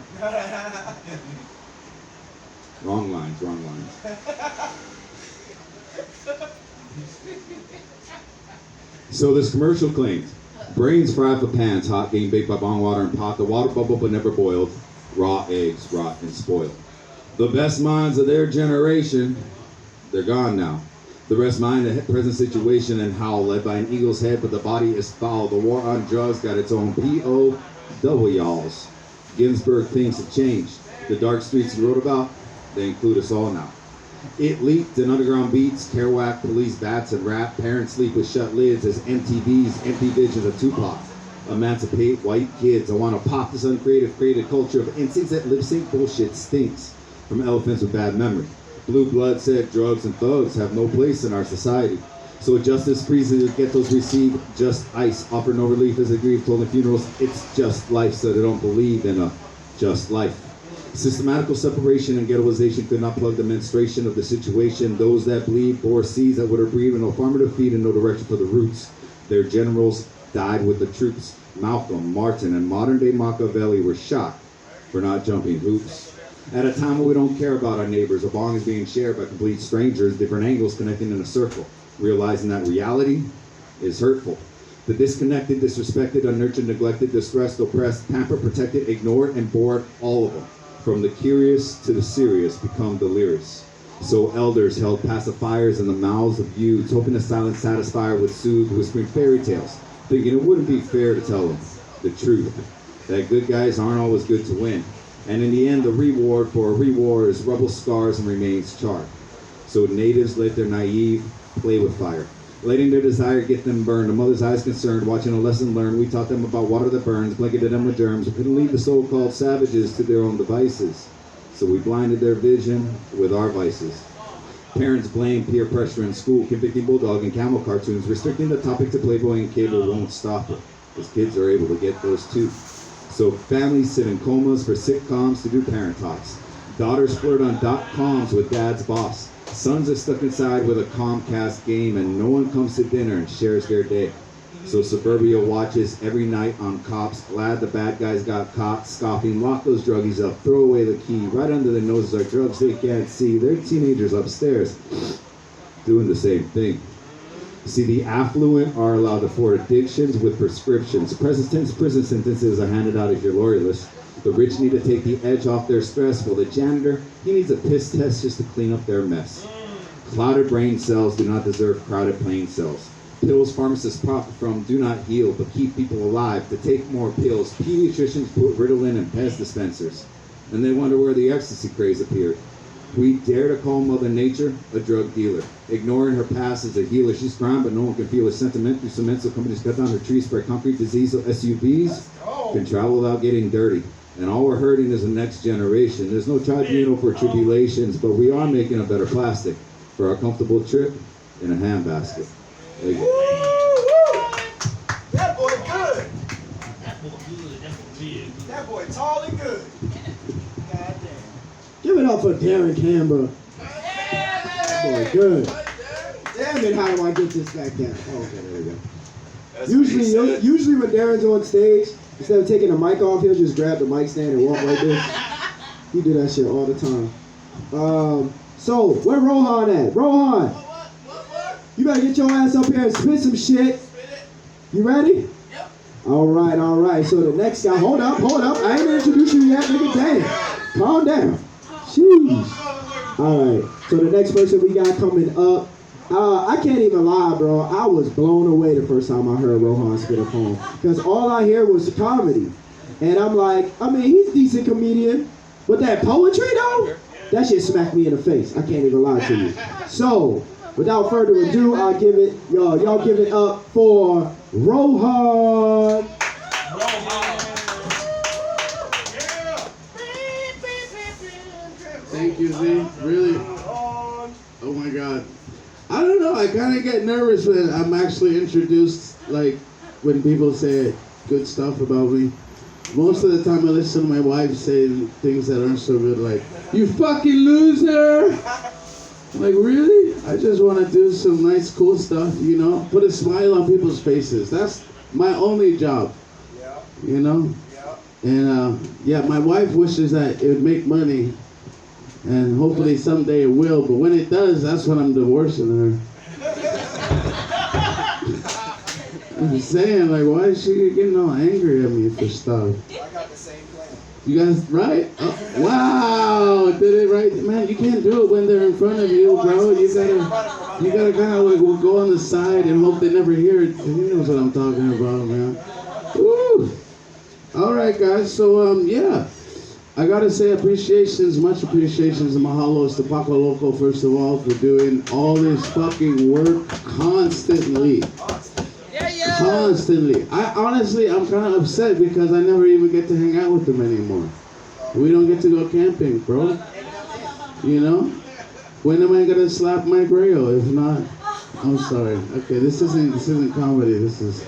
Wrong lines, wrong lines. So this commercial claims, brains fried for pans, hot game baked by bong water and pot, the water bubble but never boiled, raw eggs rot and spoiled. The best minds of their generation, they're gone now. The rest mind the present situation and howl, led by an eagle's head, but the body is foul. The war on drugs got its own POWs. Ginsburg thinks it changed. The dark streets he wrote about, they include us all now. It leaked in underground beats, Kerouac, police bats, and rap. Parents sleep with shut lids as MTV's empty visions of Tupac. Emancipate white kids. I want to pop this uncreative, created culture of instincts that lip sync bullshit stinks. From elephants with bad memory. Blue blood said drugs and thugs have no place in our society. So justice freezes ghettos receive just ice. Offer no relief as they grieve, told in funerals, it's just life, so they don't believe in a just life. Systematical separation and ghettoization could not plug the menstruation of the situation. Those that bleed bore seeds that would have breathed no farmer to feed and no direction for the roots. Their generals died with the troops. Malcolm, Martin, and modern-day Machiavelli were shot for not jumping hoops. At a time when we don't care about our neighbors, a bong is being shared by complete strangers, different angles connecting in a circle, realizing that reality is hurtful. The disconnected, disrespected, unnurtured, neglected, distressed, oppressed, pampered, protected, ignored, and bored, all of them, from the curious to the serious, become delirious. So elders held pacifiers in the mouths of youths, hoping the silent satisfier would soothe, whispering fairy tales, thinking it wouldn't be fair to tell them the truth, that good guys aren't always good to win. And in the end, the reward for a reward is rubble scars and remains charred. So natives let their naive play with fire. letting their desire get them burned. A mother's eyes concerned, watching a lesson learned. We taught them about water that burns, blanketed them with germs. We couldn't leave the so-called savages to their own devices. So we blinded their vision with our vices. Parents blame peer pressure in school, convicting bulldog and camel cartoons, restricting the topic to Playboy and cable won't stop it, because kids are able to get those too. So families sit in comas for sitcoms to do parent talks. Daughters flirt on .coms with dad's boss. Sons are stuck inside with a Comcast game and no one comes to dinner and shares their day. So Suburbia watches every night on Cops, glad the bad guys got caught, scoffing, lock those druggies up, throw away the key, right under their noses are drugs they can't see. They're teenagers upstairs doing the same thing. See, the affluent are allowed to afford addictions with prescriptions. Present tense prison sentences are handed out if you're lawyerless. The rich need to take the edge off their stress, while the janitor, he needs a piss test just to clean up their mess. Clouded brain cells do not deserve crowded plain cells. Pills pharmacists profit from do not heal, but keep people alive. To take more pills, pediatricians put Ritalin in Pez dispensers. And they wonder where the ecstasy craze appeared. We dare to call Mother Nature a drug dealer. Ignoring her past as a healer. She's crying, but no one can feel her sentiment. Through cement, so companies cut down her trees, spread concrete disease, so SUVs can travel without getting dirty. And all we're hurting is the next generation. There's no tribunal for tribulations, but we are making a better plastic for our comfortable trip in a handbasket. There you go. That boy good. That boy tall and good. God damn. Give it up for Darron Campbell. That boy good. Damn it, how do I get this back down? Oh, okay, there we go. Usually when Darron's on stage, instead of taking the mic off, he'll just grab the mic stand and walk like this. He do that shit all the time. So, where Rohan at? Rohan! You better get your ass up here and spit some shit. You ready? Yep. All right. So the next guy, hold up. I ain't introduced you yet, nigga. Damn. Calm down. Jeez. All right. So the next person we got coming up, I can't even lie, bro. I was blown away the first time I heard Rohan spit a poem. Because all I hear was comedy. And I'm like, he's a decent comedian. But that poetry, though, that shit smacked me in the face. I can't even lie to you. So, without further ado, I'll give it, y'all give it up for Rohan. Thank you, Z. Really? Oh my God. I don't know. I kind of get nervous when I'm actually introduced, like when people say good stuff about me. Most of the time I listen to my wife say things that aren't so good, like, "You fucking loser!" I'm like, really? I just want to do some nice, cool stuff, put a smile on people's faces. That's my only job, And my wife wishes that it would make money, and hopefully someday it will, but when it does, that's when I'm divorcing her. I'm just saying, like, why is she getting all angry at me for stuff? I got the same plan. You guys, right? Oh, wow, did it right, man. You can't do it when they're in front of you, bro. You gotta kind of like go on the side and hope they never hear it. He knows what I'm talking about, man. Woo! All right, guys. So I gotta say much appreciations and mahalos to Paco Loco first of all for doing all this fucking work constantly. Constantly. I'm kind of upset because I never even get to hang out with them anymore. We don't get to go camping, bro. When am I gonna slap Mike Rayo? If not, I'm sorry. Okay, this isn't comedy. This is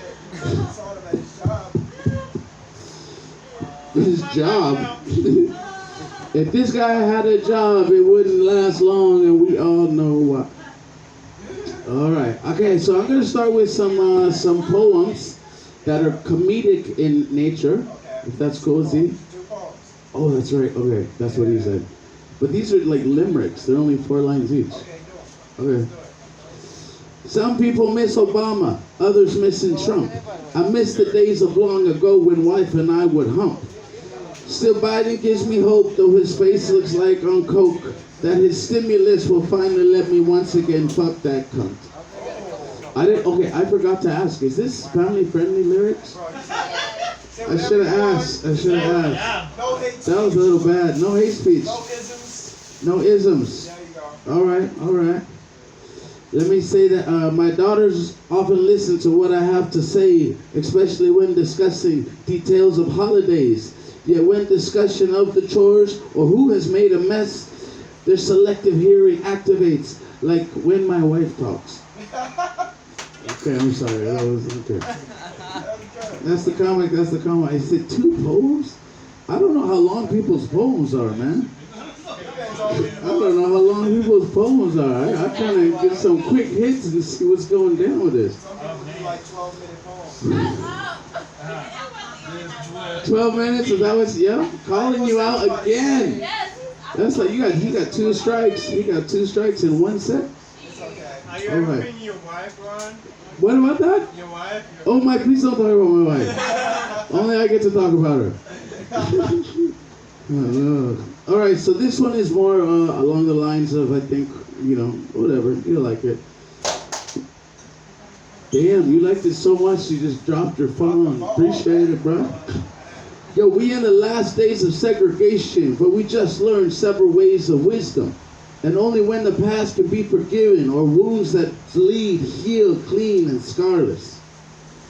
his job. If this guy had a job, it wouldn't last long, and we all know why. All right. Okay, so I'm gonna start with some poems that are comedic in nature. If that's cool, Z. Oh, that's right. Okay, that's what he said. But these are like limericks. They're only 4 lines each. Okay. Some people miss Obama, others missing Trump. I miss the days of long ago when wife and I would hump. Still, Biden gives me hope, though his face looks like on coke, that his stimulus will finally let me once again fuck that cunt. I forgot to ask, is this family-friendly lyrics? I should have asked. That was a little bad. No hate speech. No isms. All right. Let me say that my daughters often listen to what I have to say, especially when discussing details of holidays. Yet when discussion of the chores or who has made a mess, their selective hearing activates, like when my wife talks. Okay, I'm sorry. That was okay. That's the comic. I said 2 poems? I don't know how long people's poems are, man. I don't know how long people's poems are. I'm trying to get some quick hits and see what's going down with this. Some people do like 12-minute poems. 12 minutes, is that what's, yeah? Calling you out again. That's like, he got 2 strikes. He got 2 strikes in 1 set. It's okay. Are you ever meeting your wife, Ron? What about that? Your wife? Oh my, please don't talk about my wife. Only I get to talk about her. Oh, all right, so this one is more along the lines of, I think, whatever, you like it. Damn, you liked it so much you just dropped your phone. Appreciate it, bro. Yo, we in the last days of segregation, but we just learned several ways of wisdom. And only when the past can be forgiven, or wounds that bleed, heal, clean, and scarless.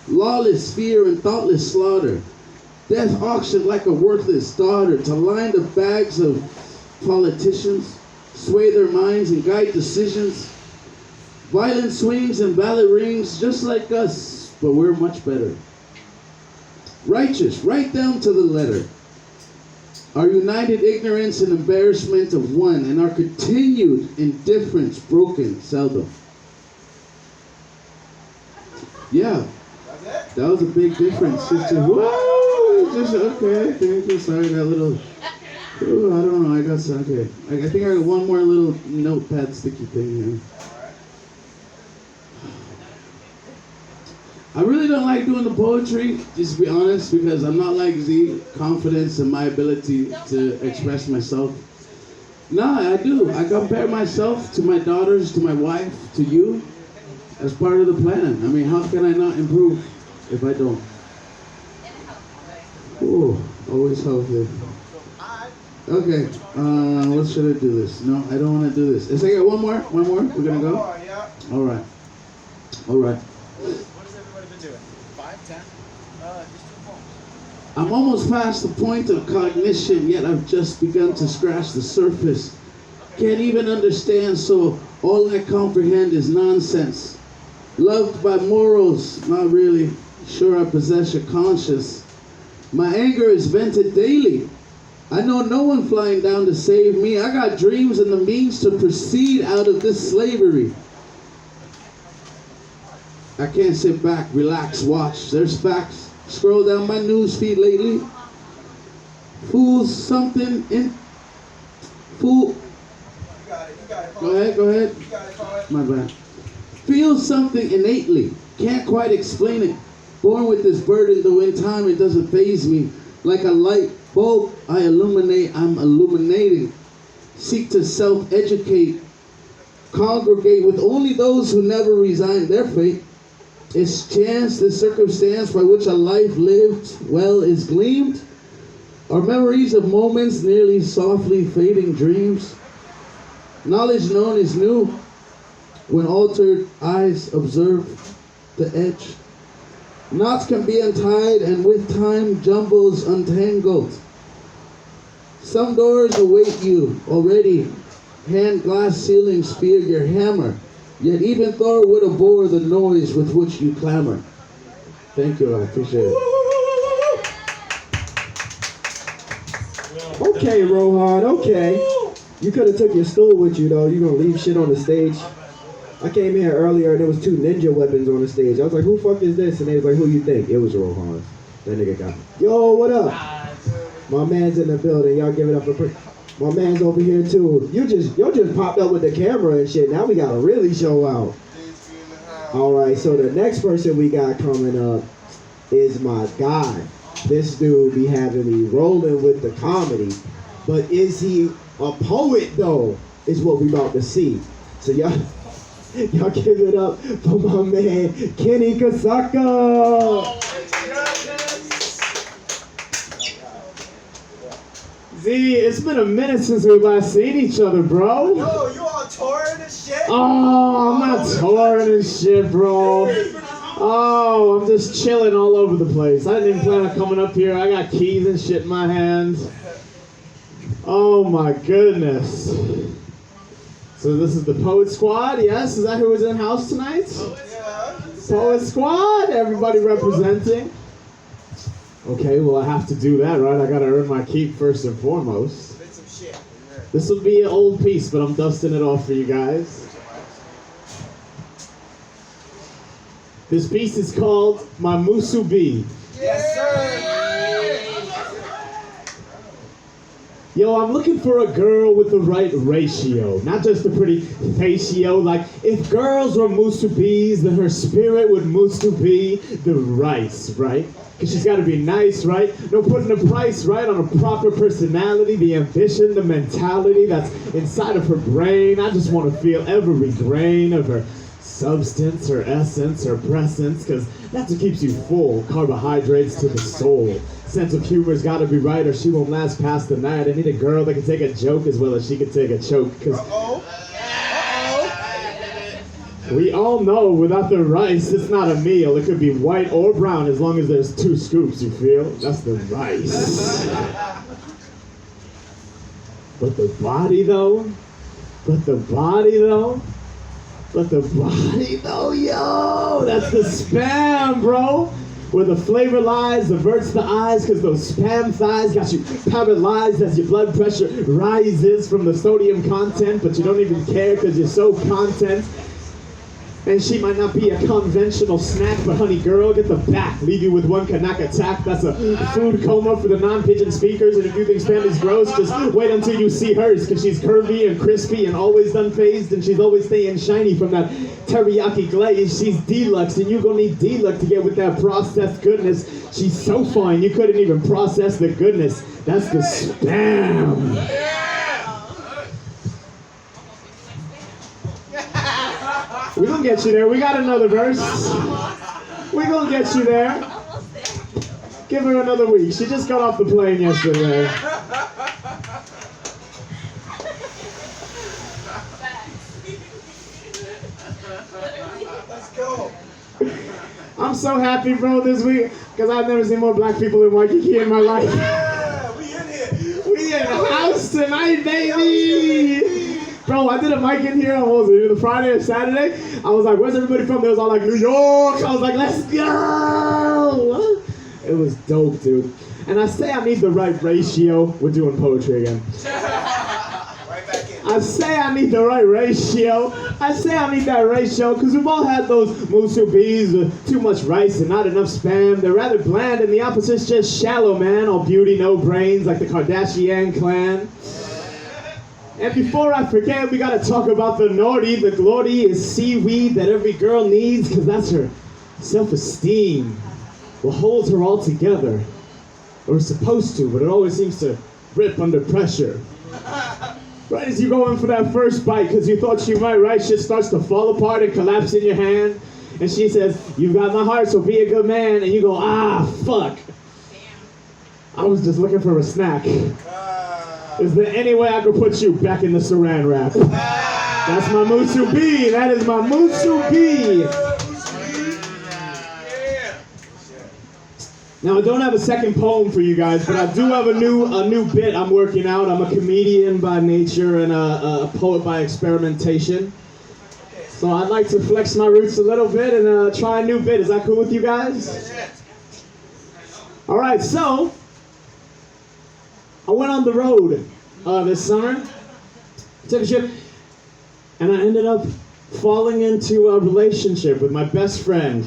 Lawless fear and thoughtless slaughter. Death auctioned like a worthless daughter to line the bags of politicians, sway their minds and guide decisions. Violent swings and ballot rings just like us, but we're much better. Righteous, right down to the letter. Our united ignorance and embarrassment of one, and our continued indifference broken seldom. Yeah, that was a big difference. Sister. Whoa, just okay. Thank you. Sorry, that little. Ooh, I don't know. I got some. Okay, I think I got one more little notepad sticky thing here. I really don't like doing the poetry, just to be honest, because I'm not like Z, confidence in my ability to express myself. Nah, I do. I compare myself to my daughters, to my wife, to you, as part of the plan. I mean, how can I not improve if I don't? Ooh, always healthy. Okay, what should I do this? No, I don't want to do this. Let's take it one more. We're gonna go? All right. I'm almost past the point of cognition, yet I've just begun to scratch the surface. Can't even understand, so all I comprehend is nonsense. Loved by morals, not really. Sure I possess a conscience. My anger is vented daily. I know no one flying down to save me. I got dreams and the means to proceed out of this slavery. I can't sit back, relax, watch. There's facts. Scroll down my news feed lately. Fool. Go ahead. My bad. Feel something innately. Can't quite explain it. Born with this burden, though in time it doesn't faze me. Like a light bulb, I'm illuminating. Seek to self-educate. Congregate with only those who never resign their fate. It's chance, the circumstance by which a life lived well is gleamed. Are memories of moments nearly softly fading dreams. Knowledge known is new. When altered eyes observe the edge. Knots can be untied and with time jumbles untangled. Some doors await you already. Hand glass ceilings fear your hammer. Yet even Thor would abhor the noise with which you clamor. Thank you, I appreciate it. Okay, Rohan, okay. You could have took your stool with you, though. You gonna leave shit on the stage. I came here earlier and there was 2 ninja weapons on the stage. I was like, who the fuck is this? And they was like, who you think? It was Rohan. That nigga got me. Yo, what up? My man's in the building. Y'all give it up for... My man's over here too. Y'all just popped up with the camera and shit. Now we gotta really show out. Alright, so the next person we got coming up is my guy. This dude be having me rolling with the comedy. But is he a poet though? Is what we about to see. So y'all give it up for my man Kenny Kasaka. D, it's been a minute since we last seen each other, bro. Yo, you all touring and shit? Oh, I'm not touring and shit, bro. Oh, I'm just chilling all over the place. I didn't even plan on coming up here. I got keys and shit in my hands. Oh my goodness. So this is the Poet Squad, yes? Is that who was in house tonight? Yeah. Poet Squad, everybody representing. Okay, well I have to do that, right? I gotta earn my keep first and foremost. Spit some shit. This will be an old piece, but I'm dusting it off for you guys. This piece is called My Musubi. Yes, sir. Yo, I'm looking for a girl with the right ratio, not just a pretty facio. Like, if girls were musubis, then her spirit would musubi the rice, right? Because she's got to be nice, right? No putting a price, right, on a proper personality, the ambition, the mentality that's inside of her brain. I just want to feel every grain of her substance, her essence, her presence, because that's what keeps you full. Carbohydrates to the soul. Sense of humor's got to be right or she won't last past the night. I need a girl that can take a joke as well as she can take a choke. Because we all know without the rice, it's not a meal. It could be white or brown as long as there's 2 scoops, you feel? That's the rice. But the body though, yo, that's the spam, bro. Where the flavor lies, averts the eyes, cause those spam thighs got you paralyzed as your blood pressure rises from the sodium content, but you don't even care cause you're so content. And she might not be a conventional snack, but honey girl, get the back. Leave you with one Kanak attack. That's a food coma for the non-pigeon speakers. And if you think spam is gross, just wait until you see hers. Cause she's curvy and crispy and always unfazed. And she's always staying shiny from that teriyaki glaze. She's deluxe and you gonna need deluxe to get with that processed goodness. She's so fine, you couldn't even process the goodness. That's the spam. We gonna get you there. We got another verse. We gonna get you there. Give her another week. She just got off the plane yesterday. Let's go. I'm so happy, bro, this week because I've never seen more black people in Waikiki in my life. Yeah, we in here. We in the house tonight, baby. Bro, I did a mic in here on, what was it, either Friday or Saturday. I was like, where's everybody from? They was all like, New York. I was like, let's go. It was dope, dude. And I say I need the right ratio. We're doing poetry again. Right back in. I say I need the right ratio. I say I need that ratio because we've all had those musubis with too much rice and not enough spam. They're rather bland and the opposite's just shallow, man. All beauty, no brains, like the Kardashian clan. And before I forget, we gotta talk about the naughty. The glory is seaweed that every girl needs because that's her self-esteem. What holds her all together. Or it's supposed to, but it always seems to rip under pressure. Right as you go in for that first bite, because you thought she might, right? Shit starts to fall apart and collapse in your hand. And she says, you've got my heart, so be a good man. And you go, ah, fuck. I was just looking for a snack. Is there any way I could put you back in the saran wrap? That's my musubi. That is my musubi. Now I don't have a second poem for you guys, but I do have a new bit I'm working out. I'm a comedian by nature and a poet by experimentation. So I'd like to flex my roots a little bit and try a new bit. Is that cool with you guys? All right, so I went on the road this summer, took a trip, and I ended up falling into a relationship with my best friend.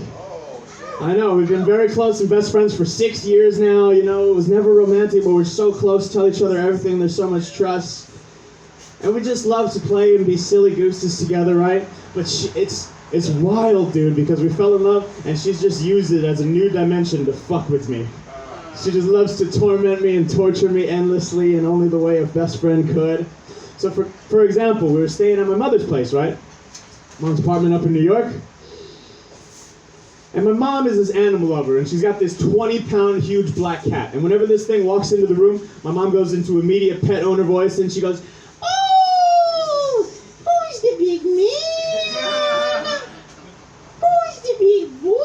I know, we've been very close and best friends for 6 years now. You know, it was never romantic, but we're so close, tell each other everything, there's so much trust. And we just love to play and be silly gooses together, right? But it's wild, dude, because we fell in love, and she's just used it as a new dimension to fuck with me. She just loves to torment me and torture me endlessly in only the way a best friend could. So for example, we were staying at my mother's place, right? Mom's apartment up in New York. And my mom is this animal lover, and she's got this 20-pound huge black cat. And whenever this thing walks into the room, my mom goes into immediate pet owner voice, and she goes, "Oh, who's the big man? Who's the big boy?"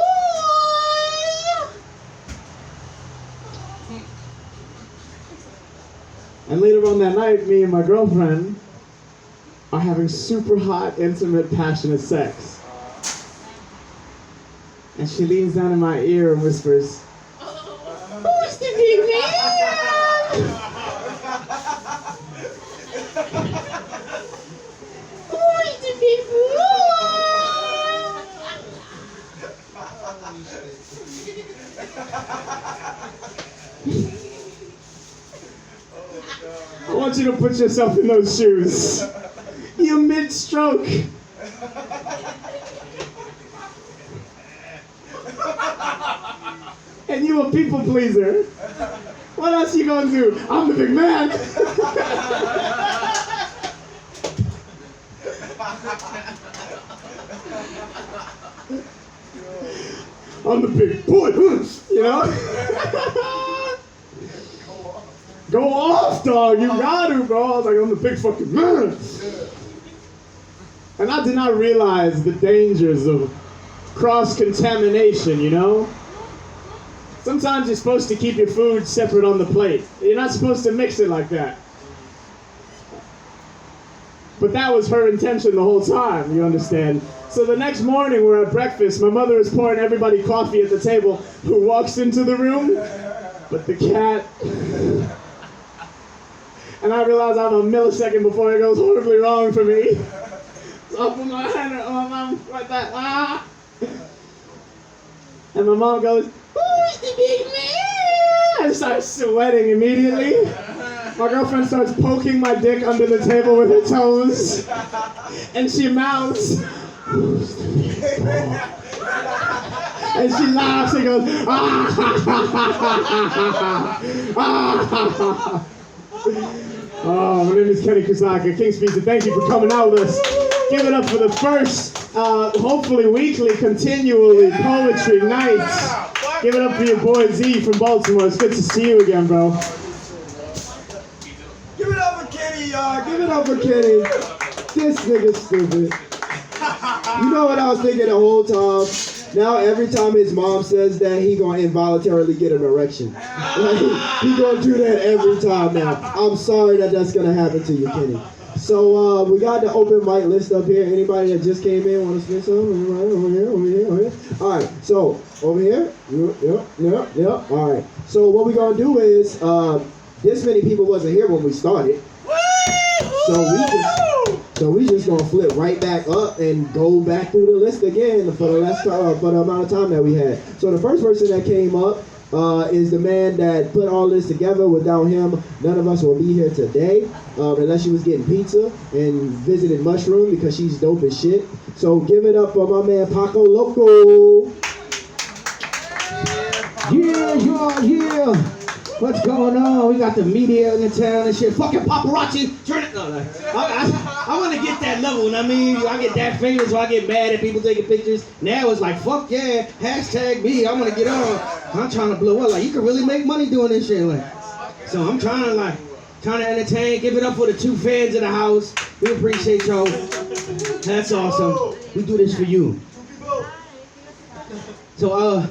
And later on that night, me and my girlfriend are having super hot, intimate, passionate sex. And she leans down in my ear and whispers, "Who's the big man? Who's the big boy?" I want you to put yourself in those shoes. You're mid-stroke. And you a people pleaser. What else you gonna do? I'm the big man. I'm the big boy, you know? Go off, dog. You got to, bro. I was like, I'm the big fucking man. And I did not realize the dangers of cross-contamination, you know? Sometimes you're supposed to keep your food separate on the plate. You're not supposed to mix it like that. But that was her intention the whole time, you understand? So the next morning we're at breakfast, my mother is pouring everybody coffee at the table, who walks into the room, but the cat... And I realize I'm a millisecond before it goes horribly wrong for me. So I put my hand on my mom like that. Ah! And my mom goes, "Who's the big man?" I start sweating immediately. My girlfriend starts poking my dick under the table with her toes. And she mouths, "Who's the big man?" And she laughs and goes, "Ah ha ha ha ha ha. Oh, my name is Kenny Kusaka, King's Pizza. Thank you for coming out with us. Give it up for the first, hopefully weekly, continually poetry nights. Give it up for your boy Z from Baltimore. It's good to see you again, bro. Give it up for Kenny, y'all. Give it up for Kenny. This nigga's stupid. You know what I was thinking the whole time? Now every time his mom says that, he gonna involuntarily get an erection. Like, he gonna do that every time now. I'm sorry that that's gonna happen to you, Kenny. So we got the open mic list up here. Anybody that just came in want to spit some? Over here. All right, so over here. Yep. All right. So what we gonna do is, this many people wasn't here when we started. So we just gonna flip right back up and go back through the list again for the amount of time that we had. So the first person that came up is the man that put all this together. Without him, none of us will be here today, unless she was getting pizza and visited Mushroom, because she's dope as shit. So give it up for my man Paco Loco. Yeah. What's going on? We got the media in the town and shit. Fucking paparazzi. Turn it. No. I want to get that level. You know what I mean? I get that famous, so I get mad at people taking pictures. Now it's like, fuck yeah, hashtag me. I want to get on. I'm trying to blow up. Like, you can really make money doing this shit. Like, so I'm trying to entertain. Give it up for the 2 fans in the house. We appreciate y'all. That's awesome. We do this for you. So,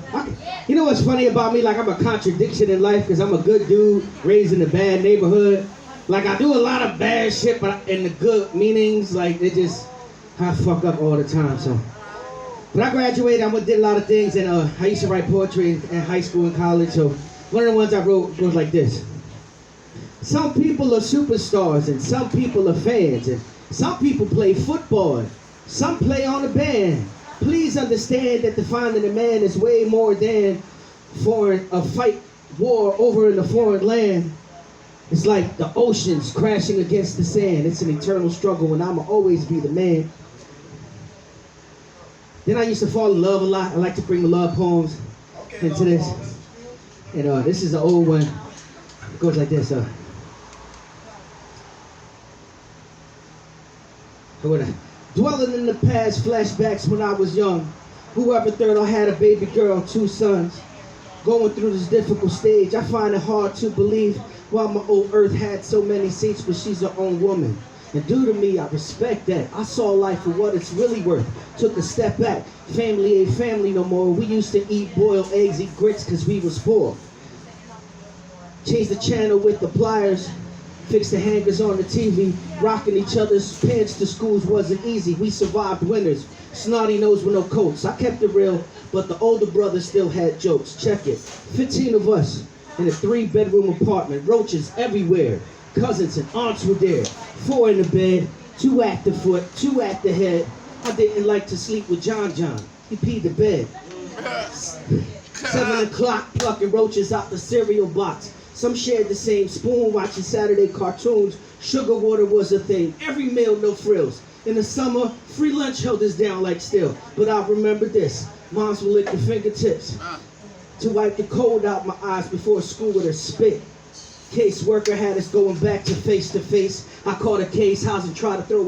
you know what's funny about me? Like, I'm a contradiction in life, because I'm a good dude raised in a bad neighborhood. Like, I do a lot of bad shit, but in the good meanings, like, I fuck up all the time, so. But I graduated, I did a lot of things, and I used to write poetry in high school and college, so one of the ones I wrote goes like this. Some people are superstars, and some people are fans, and some people play football, and some play on a band. Please understand that defining a man is way more than a fight war over in a foreign land. It's like the oceans crashing against the sand. It's an eternal struggle, and I'ma always be the man. Then I used to fall in love a lot. I like to bring the love poems into this. And this is an old one. It goes like this. Dwelling in the past, flashbacks when I was young. Whoever thought I had a baby girl, 2 sons. Going through this difficult stage, I find it hard to believe why my old earth had so many seats, but she's her own woman. And due to me, I respect that. I saw life for what it's really worth. Took a step back. Family ain't family no more. We used to eat boiled eggs, eat grits, cause we was poor. Change the channel with the pliers. Fix the hangers on the TV. Rocking each other's pants to schools wasn't easy. We survived winters. Snotty nose with no coats. I kept it real, but the older brother still had jokes. Check it. 15 of us in a 3-bedroom apartment. Roaches everywhere. Cousins and aunts were there. 4 in the bed, 2 at the foot, 2 at the head. I didn't like to sleep with John. He peed the bed. 7 o'clock, plucking roaches out the cereal box. Some shared the same spoon, watching Saturday cartoons. Sugar water was a thing. Every meal, no frills. In the summer, free lunch held us down like steel. But I remember this. Moms would lick the fingertips to wipe the cold out my eyes before school with her spit. Caseworker had us going back to face. I caught a case, house and tried to throw us